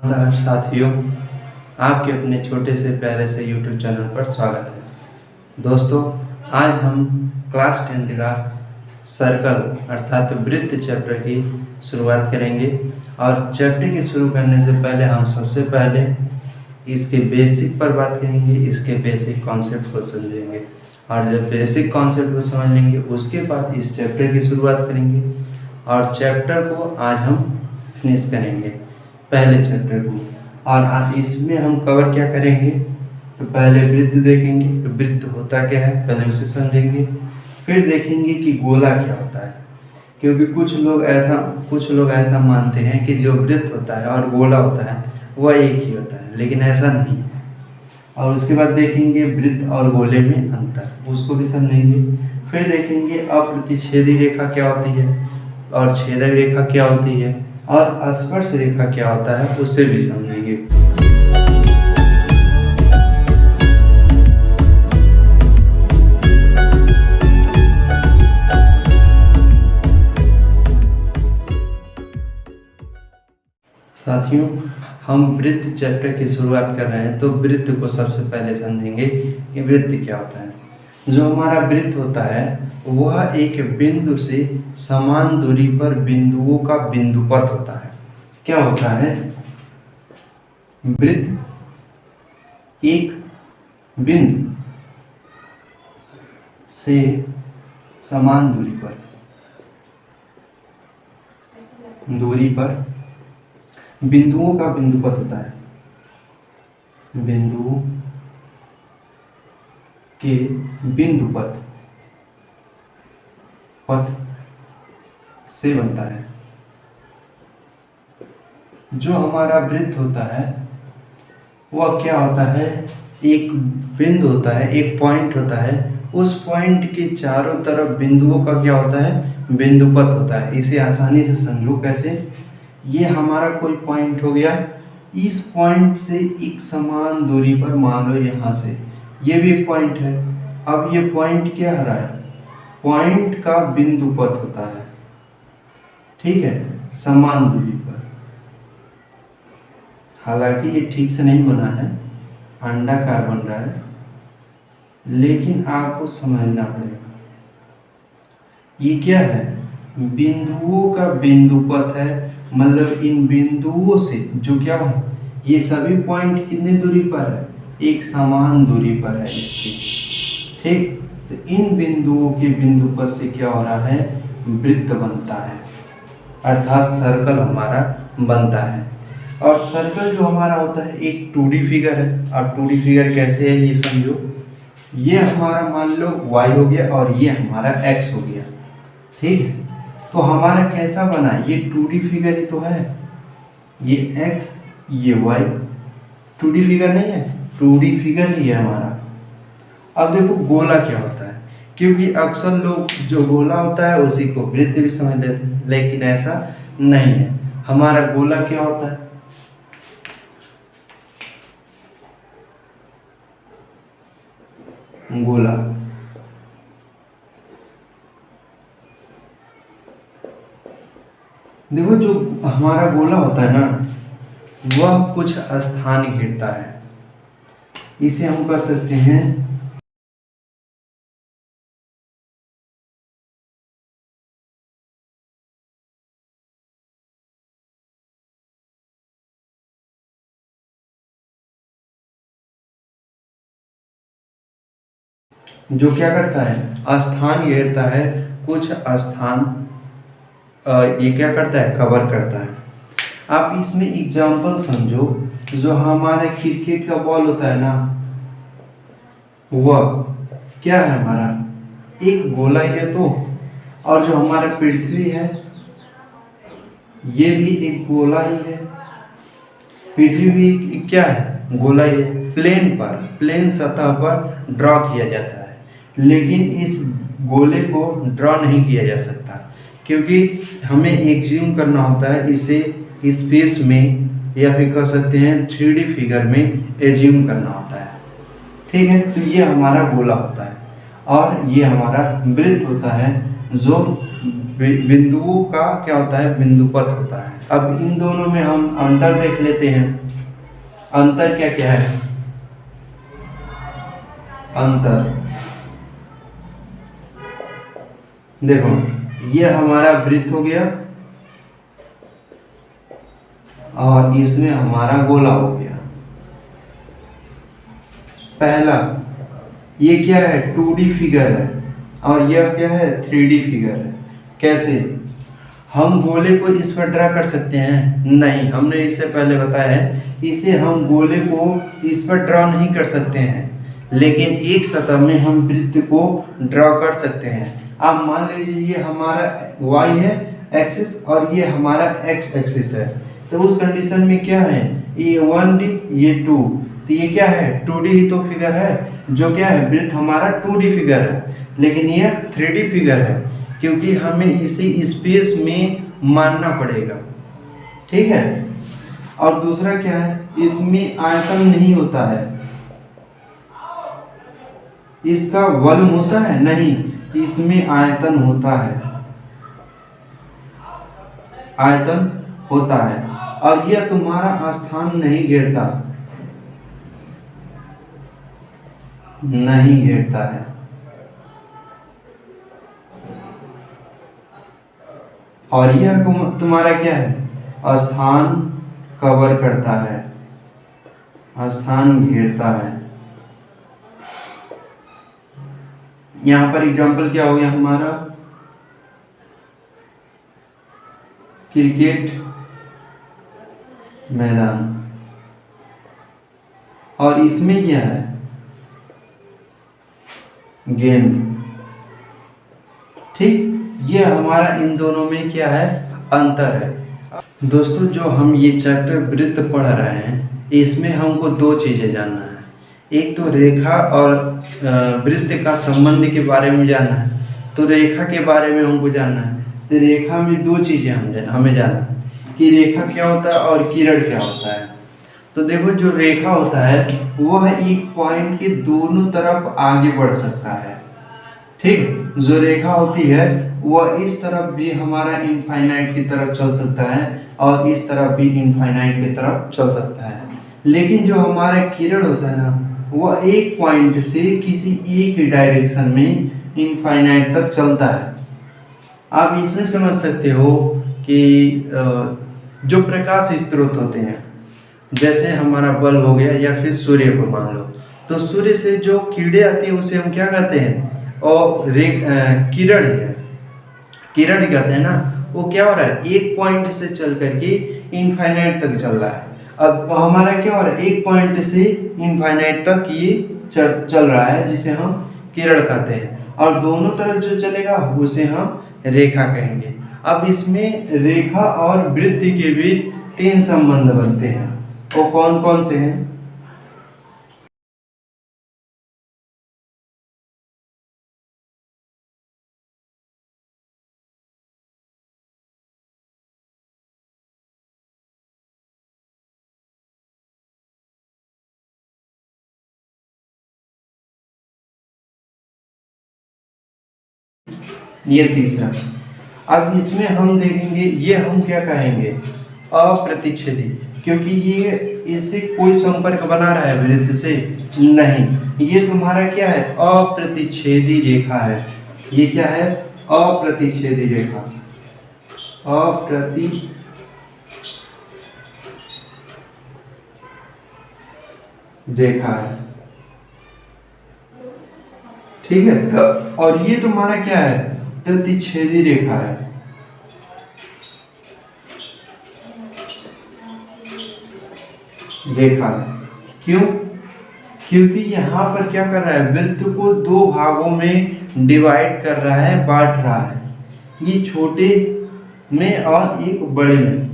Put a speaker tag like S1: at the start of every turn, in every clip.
S1: नमस्कार साथियों, आपके अपने छोटे से प्यारे से YouTube चैनल पर स्वागत है। दोस्तों, आज हम क्लास 10th का सर्कल अर्थात वृत्त चैप्टर की शुरुआत करेंगे। और चैप्टर की शुरू करने से पहले हम सबसे पहले इसके बेसिक पर बात करेंगे, इसके बेसिक कॉन्सेप्ट को समझेंगे। और जब बेसिक कॉन्सेप्ट को समझ लेंगे उसके बाद इस चैप्टर की शुरुआत करेंगे और चैप्टर को आज हम फिनिश करेंगे, पहले चैप्टर को। और आज इसमें हम कवर क्या करेंगे, तो पहले वृत्त देखेंगे कि वृत्त होता क्या है, पहले उसे समझेंगे। फिर देखेंगे कि गोला क्या होता है, क्योंकि कुछ लोग ऐसा मानते हैं कि जो वृत्त होता है और गोला होता है वह एक ही होता है, लेकिन ऐसा नहीं है। और उसके बाद देखेंगे वृत्त और गोले में अंतर, उसको भी समझेंगे। फिर देखेंगे अप्रतिच्छेदी रेखा क्या होती है और छेदक रेखा क्या होती है और स्पर्श रेखा क्या होता है, उसे भी समझेंगे। साथियों, हम वृत्त चैप्टर की शुरुआत कर रहे हैं, तो वृत्त को सबसे पहले समझेंगे कि वृत्त क्या होता है। जो हमारा वृत्त होता है वह एक बिंदु से समान दूरी पर बिंदुओं का बिंदुपथ होता है। क्या होता है? वृत्त एक बिंदु से समान दूरी पर बिंदुओं का बिंदुपथ होता है। बिंदुओं के बिंदुपथ से बनता है। जो हमारा वृत्त होता है वह क्या होता है, एक बिंदु होता है, एक पॉइंट होता है। उस पॉइंट के चारों तरफ बिंदुओं का क्या होता है, बिंदुपथ होता है। इसे आसानी से समझो कैसे। ये हमारा कोई पॉइंट हो गया, इस पॉइंट से एक समान दूरी पर, मान लो यहाँ से ये भी एक पॉइंट है। अब ये पॉइंट क्या रहा है, पॉइंट का बिंदुपथ होता है, ठीक है, समान दूरी पर। हालांकि ये ठीक से नहीं बना है, अंडाकार बन रहा है, लेकिन आपको समझना पड़ेगा। ये क्या है, बिंदुओं का बिंदुपथ है। मतलब इन बिंदुओं से जो क्या है, ये सभी पॉइंट कितनी दूरी पर है, एक समान दूरी पर है इससे, ठीक। तो इन बिंदुओं के बिंदुपथ से क्या हो रहा है, वृत्त बनता है, अर्थात सर्कल हमारा बनता है। और सर्कल जो हमारा होता है एक 2D फिगर है। और 2D फिगर कैसे है ये समझो। ये हमारा मान लो y हो गया और ये हमारा x हो गया, ठीक है। तो हमारा कैसा बना, ये 2D फिगर ही तो है, ये x ये y, 2D फिगर नहीं है, 2D फिगर ही है हमारा। अब देखो गोला क्या होता है, क्योंकि अक्सर लोग जो गोला होता है उसी को वृत्त भी समझ लेते हैं, लेकिन ऐसा नहीं है। हमारा गोला क्या होता है, गोला देखो, जो हमारा गोला होता है ना, वह कुछ स्थान घेरता है। इसे हम कर सकते हैं जो क्या करता है, स्थान घेरता है, कुछ स्थान ये क्या करता है, कवर करता है। आप इसमें एग्जांपल समझो, जो हमारे क्रिकेट का बॉल होता है ना, वह क्या है हमारा, एक गोला ही है तो। और जो हमारा पृथ्वी है ये भी एक गोला ही है, पृथ्वी भी क्या है, गोला ही है। प्लेन सतह पर ड्रॉ किया जाता है, लेकिन इस गोले को ड्रॉ नहीं किया जा सकता, क्योंकि हमें एज्यूम करना होता है इसे स्पेस में, या फिर कह सकते हैं 3D फिगर में एज्यूम करना होता है, ठीक है। तो ये हमारा गोला होता है और ये हमारा वृत्त होता है, जो बिंदुओं का क्या होता है, बिंदुपथ होता है। अब इन दोनों में हम अंतर देख लेते हैं। अंतर क्या क्या है? अंतर देखो, ये हमारा वृत्त हो गया और इसमें हमारा गोला हो गया। पहला ये क्या है, 2D फिगर है और यह क्या है, 3D फिगर है। कैसे हम गोले को इस पर ड्रा कर सकते हैं? नहीं, हमने इससे पहले बताया है, इसे हम गोले को इस पर ड्रा नहीं कर सकते हैं, लेकिन एक सतह में हम वृत्त को ड्रा कर सकते हैं। अब मान लीजिए ये हमारा y है एक्सिस और ये हमारा x एक्सिस है, तो उस कंडीशन में क्या है, ये 1D ये 2, तो ये क्या है, 2D ही तो फिगर है, जो क्या है, वृत्त हमारा 2D फिगर है, लेकिन ये 3D फिगर है, क्योंकि हमें इसे स्पेस में मानना पड़ेगा। ठीक है। और दूसरा क्या है, इसमें आयतन नहीं होता है, इसका वॉल्यूम होता है नहीं, इसमें आयतन होता है, आयतन होता है। और यह तुम्हारा स्थान नहीं घेरता, नहीं घेरता है। और यह तुम्हारा क्या है, स्थान कवर करता है, स्थान घेरता है। यहां पर एग्जांपल क्या हो गया हमारा, क्रिकेट मैदान, और इसमें क्या है, गेंद। ठीक, ये हमारा इन दोनों में क्या है, अंतर है। दोस्तों, जो हम ये चैप्टर वृत्त पढ़ रहे हैं, इसमें हमको दो चीजें जानना है। एक तो रेखा और वृत्त का संबंध के बारे में जानना है, तो रेखा के बारे में हमको जानना है। तो रेखा में दो चीजें हमें जानना है कि रेखा क्या होता है और किरण क्या होता है। तो देखो, जो रेखा होता है वह एक पॉइंट के दोनों तरफ आगे बढ़ सकता है। ठीक, जो रेखा होती है वह इस तरफ भी हमारा इनफाइनाइट की तरफ चल सकता है और इस तरफ भी इनफाइनाइट की तरफ चल सकता है। लेकिन जो हमारा किरण होता है ना, वह एक पॉइंट से किसी एक डायरेक्शन में इनफाइनाइट तक चलता है। आप इससे समझ सकते हो कि जो प्रकाश स्रोत होते हैं, जैसे हमारा बल्ब हो गया या फिर सूर्य को मान लो, तो सूर्य से जो किरणें आती है उसे हम क्या कहते हैं, और किरण है, किरण कहते हैं ना। वो क्या हो रहा है, एक पॉइंट से चल करके इनफाइनाइट तक चल रहा है। अब हमारा क्या हो रहा है, एक पॉइंट से इनफाइनाइट तक ये चल रहा है, जिसे हम किरण कहते हैं, और दोनों तरफ जो चलेगा उसे हम रेखा कहेंगे। अब इसमें रेखा और वृत्त के बीच तीन संबंध बनते हैं, वो कौन कौन से हैं? ये तीसरा। अब इसमें हम देखेंगे, ये हम क्या कहेंगे, अप्रतिच्छेदी, क्योंकि ये इससे कोई संपर्क बना रहा है वृत्त से नहीं। ये तुम्हारा क्या है, अप्रतिच्छेदी रेखा है। ये क्या है, अप्रतिच्छेदी रेखा, अप्रति रेखा है। ठीक है। और ये तुम्हारा क्या है, प्रतिच्छेदी रेखा है। रेखा है, क्यों? क्योंकि यहाँ पर क्या कर रहा है, वृत्त को दो भागों में डिवाइड कर रहा है, बांट रहा है, ये छोटे में और एक बड़े में।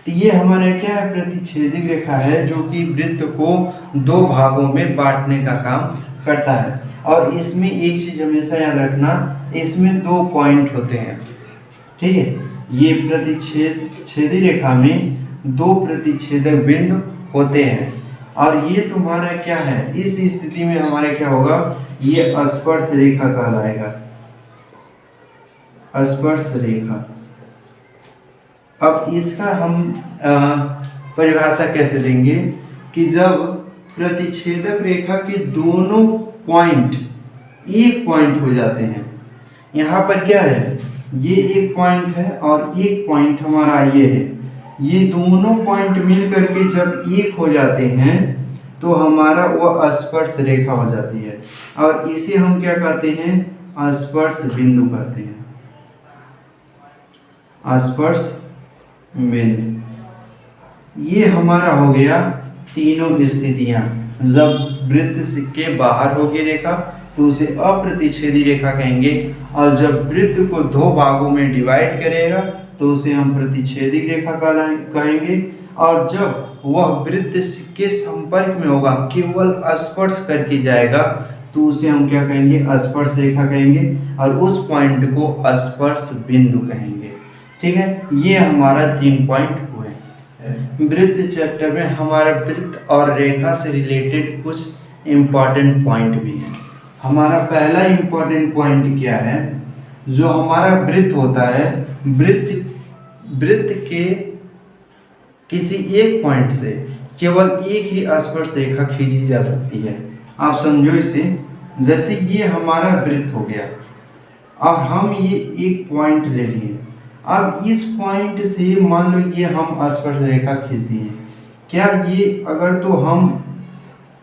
S1: तो ये हमारा क्या है, प्रतिच्छेदी रेखा है, जो कि वृत्त को दो भागों में बांटने का काम करता है। और इसमें एक चीज हमेशा याद रखना, इसमें दो पॉइंट होते हैं। ठीक है, ये प्रतिच्छेदी रेखा में दो प्रतिच्छेदक बिंदु होते हैं। और ये तुम्हारा क्या है, इस स्थिति में हमारा क्या होगा, ये स्पर्श रेखा कहलाएगा। स्पर्श रेखा। अब इसका हम परिभाषा कैसे देंगे कि जब प्रतिच्छेदक रेखा के दोनों पॉइंट एक पॉइंट हो जाते हैं। यहाँ पर क्या है, ये एक पॉइंट है और एक पॉइंट हमारा ये है। ये दोनों पॉइंट मिल करके जब एक हो जाते हैं तो हमारा वो स्पर्श रेखा हो जाती है और इसे हम क्या कहते हैं, स्पर्श बिंदु कहते हैं, स्पर्श बिंदु। ये हमारा हो गया तीनों स्थितियां। जब वृत्त के बाहर होगी रेखा तो उसे अप्रतिच्छेदी रेखा कहेंगे, और जब वृत्त को दो भागों में डिवाइड करेगा तो उसे हम प्रतिच्छेदी रेखा कहेंगे, और जब वह वृत्त के संपर्क में होगा, केवल स्पर्श करके जाएगा, तो उसे हम क्या कहेंगे, स्पर्श रेखा कहेंगे, और उस पॉइंट को स्पर्श बिंदु कहेंगे। ठीक है, ये हमारा 3 पॉइंट हुए। वृत्त चैप्टर में हमारा वृत्त और रेखा से रिलेटेड कुछ इम्पॉर्टेंट पॉइंट भी हैं। हमारा पहला इम्पॉर्टेंट पॉइंट क्या है, जो हमारा वृत्त होता है, वृत्त के किसी एक पॉइंट से केवल एक ही स्पर्श रेखा खींची जा सकती है। आप समझो इसे, जैसे ये हमारा वृत्त हो गया और हम ये एक पॉइंट ले लिए। अब इस पॉइंट से मान लो ये हम स्पर्श रेखा खींच दिए, क्या ये अगर तो हम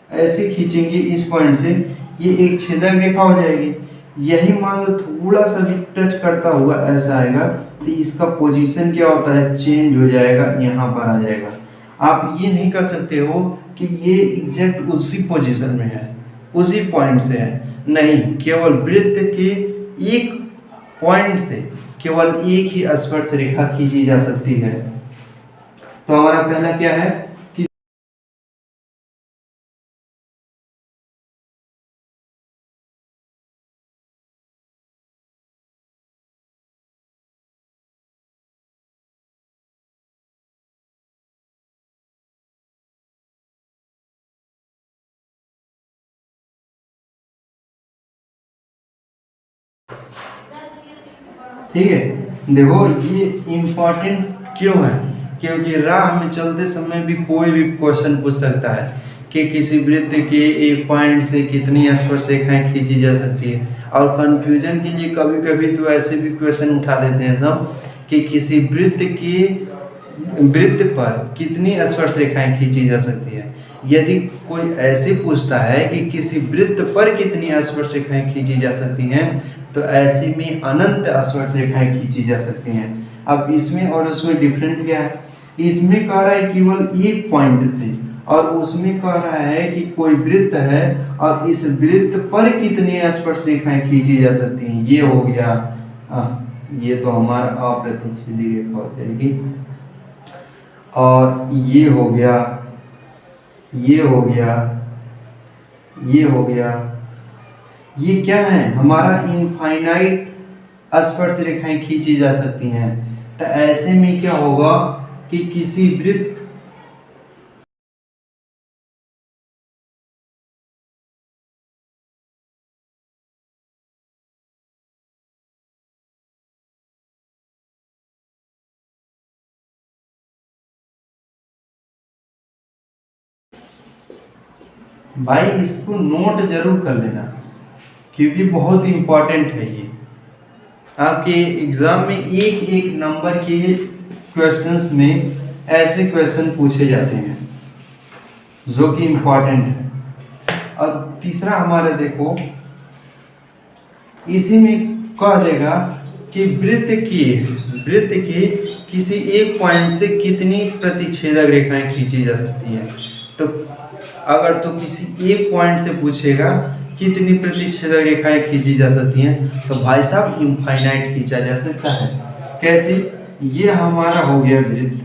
S1: ऐसे खींचेंगे इस पॉइंट से, ये एक छेदक रेखा हो जाएगी। यही मान लो थोड़ा सा भी टच करता हुआ ऐसा आएगा तो इसका पोजीशन क्या होता है, चेंज हो जाएगा, यहाँ पर आ जाएगा। आप ये नहीं कर सकते हो कि ये एग्जैक्ट उसी पोजीशन में है, उसी पॉइंट से है, नहीं, केवल वृत्त के एक पॉइंट से केवल एक ही स्पर्श रेखा खींची जा सकती है। तो हमारा पहला क्या है कि ठीक है, देखो ये इम्पोर्टेंट क्यों है, क्योंकि राह में चलते समय भी कोई भी क्वेश्चन पूछ सकता है कि किसी वृत्त के एक पॉइंट से कितनी स्पर्श रेखाएं खींची जा सकती है। और कंफ्यूजन के लिए कभी कभी तो ऐसे भी क्वेश्चन उठा देते हैं सब कि किसी वृत्त पर कितनी स्पर्श रेखाएं खींची जा सकती है। यदि कोई ऐसे पूछता है कि किसी वृत्त पर कितनी स्पर्श रेखाएं खींची जा सकती हैं, तो ऐसे में अनंत स्पर्श रेखाएं खींची जा सकती हैं। अब इसमें और उसमें डिफरेंट क्या है, इसमें कह रहा है केवल एक पॉइंट से, और उसमें कह रहा है कि कोई वृत्त है और इस वृत्त पर कितनी स्पर्श रेखाएं खींची जा सकती हैं। ये हो गया, ये तो हमारा अप्रतिच्छेदी रेखा हो जाएगी, और ये हो गया, ये हो गया, ये हो गया, ये क्या है हमारा इनफाइनाइट स्पर्श रेखाएं खींची जा सकती हैं। तो ऐसे में क्या होगा कि किसी वृत्त भाई इसको नोट जरूर कर लेना, क्योंकि बहुत इंपॉर्टेंट है ये। आपके एग्जाम में एक एक नंबर के क्वेश्चंस में ऐसे क्वेश्चन पूछे जाते हैं जो कि इंपॉर्टेंट है। और तीसरा हमारा देखो, इसी में कह देगा कि वृत्त की किसी एक पॉइंट से कितनी प्रतिच्छेदक रेखाएं खींची जा सकती हैं। तो अगर तो किसी एक पॉइंट से पूछेगा कितनी प्रतिच्छेदक रेखाएं खींची जा सकती हैं, तो भाई साहब इनफाइनाइट खींचा जा सकता है। कैसे, ये हमारा हो गया वृत्त,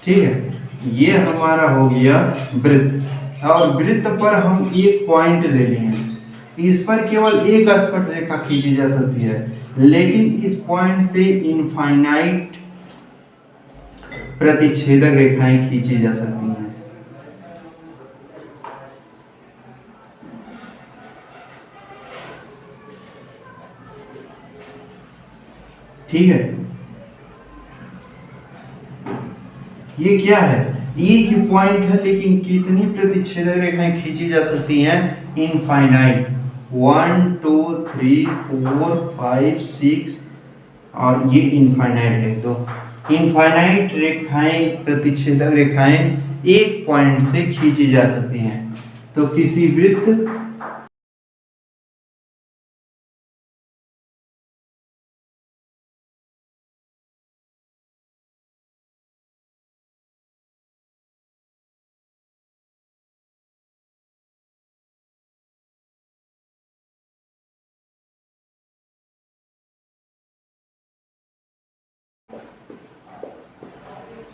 S1: ठीक है, ये हमारा हो गया वृत्त, और वृत्त पर हम एक पॉइंट ले लिए, इस पर केवल एक स्पर्श रेखा खींची जा सकती है, लेकिन इस पॉइंट से इनफाइनाइट प्रतिच्छेदक रेखाएं खींची जा सकती हैं। ठीक है, ये क्या है, एक ही पॉइंट है लेकिन कितनी प्रतिच्छेदक रेखाएं खींची जा सकती हैं, इनफाइनाइट। 1 2 3 4 5 6 और ये इनफाइनाइट है, तो इनफाइनाइट रेखाएं, प्रतिच्छेदक रेखाएं एक पॉइंट से खींची जा सकती हैं। तो किसी वृत्त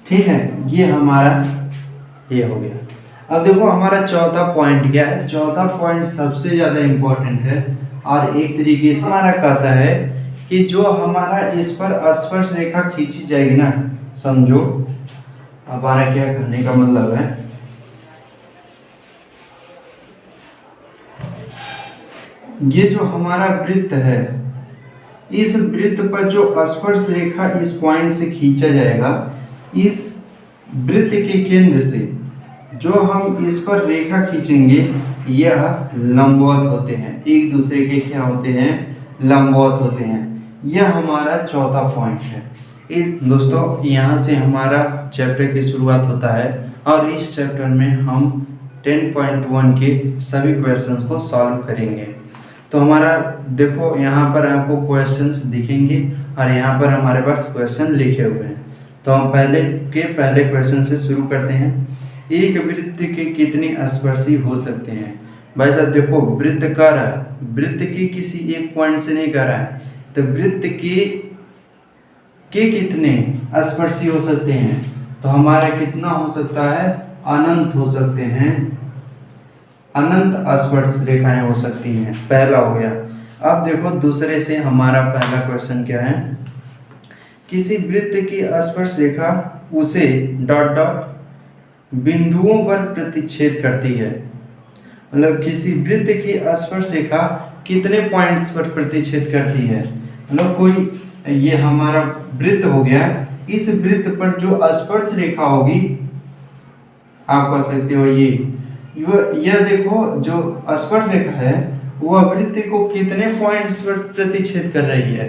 S1: ठीक है, ये हमारा ये हो गया। अब देखो हमारा चौथा पॉइंट क्या है, चौथा पॉइंट सबसे ज्यादा इंपॉर्टेंट है और एक तरीके से हमारा कहता है कि जो हमारा इस पर स्पर्श रेखा खींची जाएगी ना, समझो हमारा क्या करने का मतलब है, ये जो हमारा वृत्त है, इस वृत्त पर जो स्पर्श रेखा इस पॉइंट से खींचा जाएगा, इस वृत्त के केंद्र से जो हम इस पर रेखा खींचेंगे यह लंबवत होते हैं, एक दूसरे के क्या होते हैं, लंबवत होते हैं। यह हमारा चौथा पॉइंट है। दोस्तों यहाँ से हमारा चैप्टर की शुरुआत होता है और इस चैप्टर में हम 10.1 के सभी क्वेश्चंस को सॉल्व करेंगे। तो हमारा देखो यहाँ पर आपको क्वेश्चंस दिखेंगे और यहाँ पर हमारे पास क्वेश्चन लिखे हुए हैं। तो हम पहले क्वेश्चन से शुरू करते हैं। एक वृत्त के कितने स्पर्शी हो सकते हैं? भाई साहब देखो वृत्त कर रहा है, वृत्त की किसी एक पॉइंट से नहीं कर रहा है, तो वृत्त के कितने स्पर्शी हो सकते हैं? तो हमारा कितना हो सकता है? अनंत हो सकते हैं, अनंत स्पर्श रेखाएं हो सकती हैं। पहला हो गया। अब देखो दूसरे से हमारा पहला क्वेश्चन क्या है, किसी वृत्त की स्पर्श रेखा उसे डॉट डॉट बिंदुओं पर प्रतिच्छेद करती है। मतलब किसी वृत्त की स्पर्श रेखा कितने पॉइंट्स पर प्रतिच्छेद करती है? मतलब कोई ये हमारा वृत्त हो गया, इस वृत्त पर जो स्पर्श रेखा होगी आप कह सकते हो यह देखो जो स्पर्श रेखा है वह वृत्त को कितने पॉइंट्स पर प्रतिच्छेद कर रही है?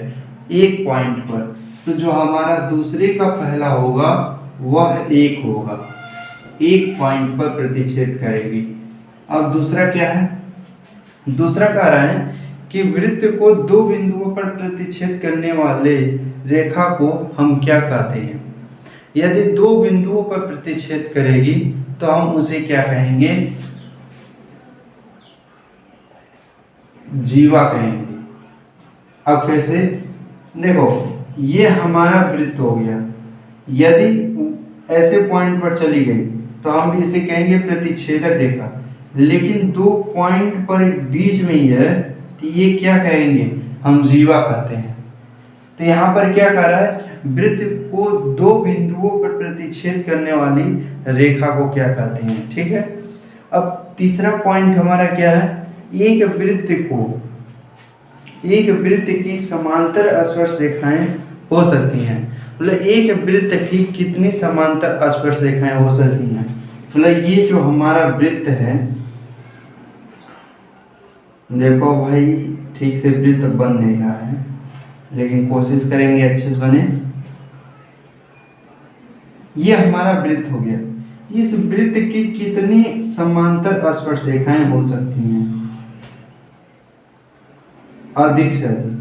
S1: एक पॉइंट पर। तो जो हमारा दूसरे का पहला होगा वह एक होगा, एक पॉइंट पर प्रतिच्छेद करेगी। अब दूसरा क्या है? दूसरा कह रहा है कि वृत्त को दो बिंदुओं पर प्रतिच्छेद करने वाले रेखा को हम क्या कहते हैं? यदि दो बिंदुओं पर प्रतिच्छेद करेगी तो हम उसे क्या कहेंगे? जीवा कहेंगे। अब फिर से देखो ये हमारा वृत्त हो गया, यदि ऐसे पॉइंट पर चली गई तो हम इसे कहेंगे प्रतिच्छेदक रेखा, लेकिन दो पॉइंट पर बीच में ही है तो ये क्या कहेंगे? हम जीवा कहते हैं। तो यहाँ पर क्या कह रहा है? वृत्त को दो बिंदुओं पर प्रतिच्छेद करने वाली रेखा को क्या कहते हैं? ठीक है। अब तीसरा पॉइंट हमारा क्या है? एक वृत्त की समांतर स्पर्श रेखाएं हो सकती हैं। मतलब एक वृत्त की कितनी समांतर स्पर्श रेखाएं हो सकती हैं? मतलब ये जो हमारा वृत्त है, देखो भाई ठीक से वृत्त बन नहीं रहा है लेकिन कोशिश करेंगे अच्छे से बने। ये हमारा वृत्त हो गया, इस वृत्त की कितनी समांतर स्पर्श रेखाएं हो सकती हैं? अधिक से अधिक।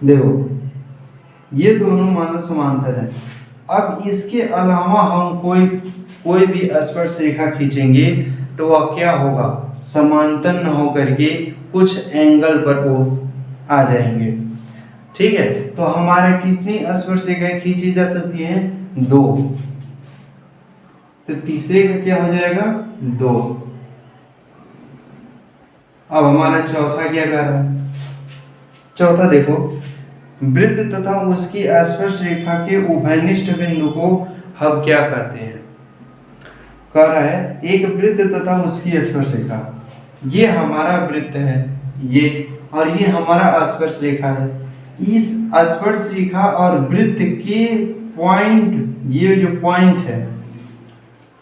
S1: देखो ये दोनों मानो समांतर है। अब इसके अलावा हम कोई भी स्पर्श रेखा खींचेंगे तो वह क्या होगा? समांतर न होकर के कुछ एंगल पर वो आ जाएंगे। ठीक है, तो हमारे कितनी स्पर्श रेखाएं खींची जा सकती हैं? दो। तो तीसरे का क्या हो जाएगा? दो। अब हमारा चौथा क्या कर रहा है? चौथा देखो वृत्त तथा उसकी स्पर्श रेखा के उभयनिष्ठ बिंदु को हम क्या कहते हैं? कह रहा है एक वृत्त तथा उसकी स्पर्श रेखा, ये हमारा वृत्त है ये, और ये हमारा स्पर्श रेखा है। इस स्पर्श रेखा और वृत्त के पॉइंट, ये जो पॉइंट है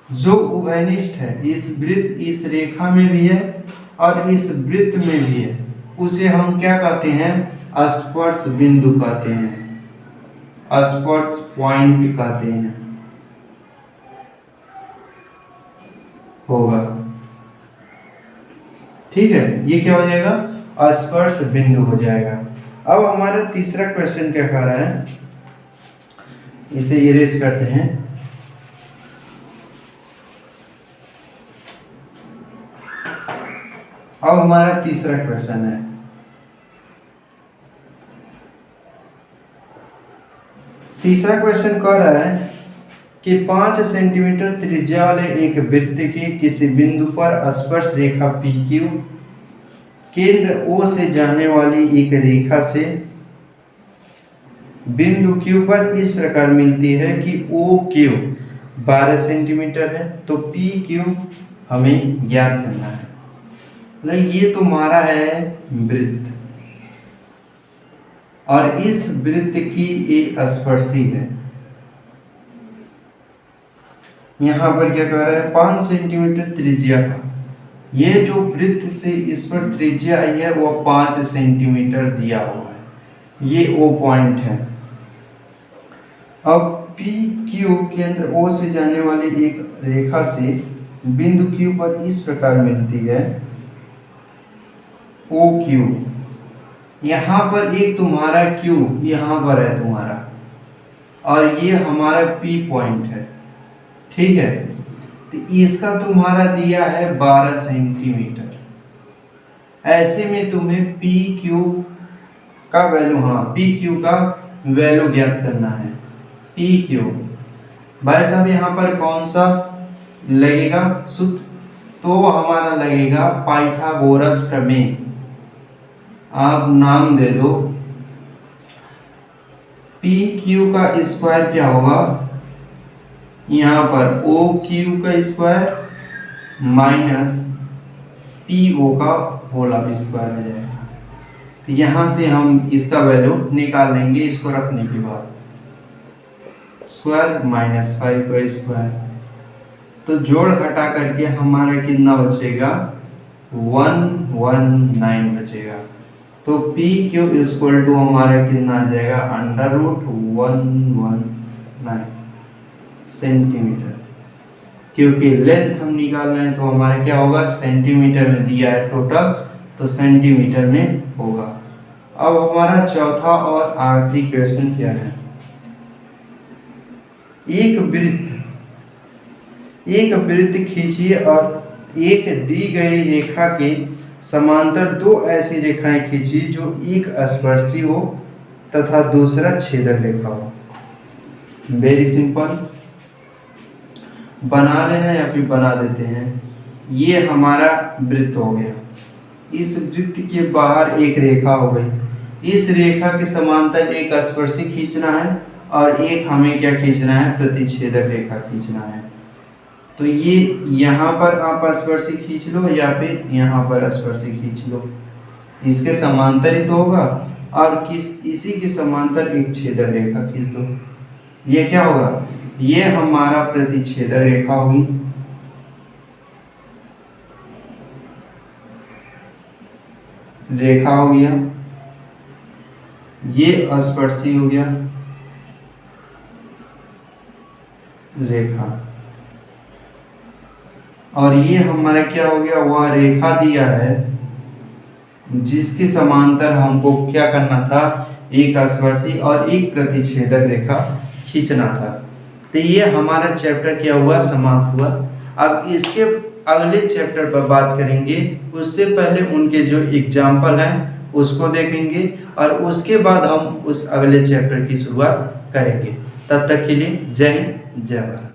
S1: जो उभयनिष्ठ है, इस वृत्त इस रेखा में भी है और इस वृत्त में भी है, उसे हम क्या कहते हैं? स्पर्श बिंदु कहते हैं, स्पर्श पॉइंट कहते हैं। होगा, ठीक है, ये क्या हो जाएगा? स्पर्श बिंदु हो जाएगा। अब हमारा तीसरा क्वेश्चन क्या कह रहा है, इसे इरेज करते हैं। अब हमारा तीसरा क्वेश्चन है, तीसरा क्वेश्चन कह रहा है कि 5 सेंटीमीटर त्रिज्या वाले एक वृत्त के किसी बिंदु पर स्पर्श रेखा PQ केंद्र O से जाने वाली एक रेखा से बिंदु Q पर इस प्रकार मिलती है कि OQ 12 सेंटीमीटर है, तो PQ हमें ज्ञात करना है। मतलब ये तुम्हारा है वृत्त और इस वृत्त की ये स्पर्शी है। यहाँ पर क्या कह रहा है? 5 सेंटीमीटर त्रिज्या का, ये जो वृत्त से इस पर त्रिज्या आई है वो 5 सेंटीमीटर दिया हुआ है, ये O पॉइंट है। अब PQ केंद्र O से जाने वाली एक रेखा से बिंदु Q पर इस प्रकार मिलती है OQ। यहाँ पर एक तुम्हारा Q यहाँ पर है तुम्हारा, और ये हमारा P पॉइंट है, ठीक है। तो इसका तुम्हारा दिया है 12 सेंटीमीटर। ऐसे में तुम्हें PQ का वैल्यू, PQ का वैल्यू ज्ञात करना है। PQ भाई साहब यहाँ पर कौन सा लगेगा सूत्र? तो हमारा लगेगा पाइथागोरस प्रमेय। आप नाम दे दो, PQ का स्क्वायर क्या होगा? यहाँ पर OQ का स्क्वायर माइनस PO का होल स्क्वायर हो जाएगा। तो यहाँ से हम इसका वैल्यू निकाल लेंगे, इसको रखने के बाद स्क्वायर माइनस 5 का स्क्वायर, तो जोड़ घटा करके हमारा कितना बचेगा? 119 बचेगा। तो PQ इक्वल टू हमारा कितना आ जाएगा? √119 सेंटीमीटर, क्योंकि लेंथ हम निकाल रहे हैं तो हमारा क्या होगा? सेंटीमीटर में दिया है टोटल, तो सेंटीमीटर में होगा। अब हमारा चौथा और आखिरी क्वेश्चन क्या है? एक वृत्त खींचिए और एक दी गई रेखा के समांतर दो ऐसी रेखाएं खींचिए जो एक स्पर्शी हो तथा दूसरा छेदक रेखा हो। वेरी सिंपल, बना लेना या फिर बना देते हैं। ये हमारा वृत्त हो गया, इस वृत्त के बाहर एक रेखा हो गई, इस रेखा के समांतर एक स्पर्शी खींचना है और एक हमें क्या खींचना है? प्रतिच्छेदक रेखा खींचना है। तो ये यहाँ पर आप स्पर्शी खींच लो या फिर यहाँ पर स्पर्शी खींच लो, इसके समांतर ही तो होगा, और इसी के समांतर एक छेदक रेखा खींच दो। ये क्या होगा? ये हमारा प्रतिच्छेदक रेखा होगी। रेखा हो गया, ये स्पर्शी हो गया रेखा, और ये हमारा क्या हो गया? वह रेखा दिया है जिसके समांतर हमको क्या करना था? एक स्पर्शी और एक प्रतिच्छेदक रेखा खींचना था। तो ये हमारा चैप्टर क्या हुआ? समाप्त हुआ। अब इसके अगले चैप्टर पर बात करेंगे, उससे पहले उनके जो एग्जाम्पल हैं उसको देखेंगे और उसके बाद हम उस अगले चैप्टर की शुरुआत करेंगे। तब तक के लिए जय हिंद, जय भारत।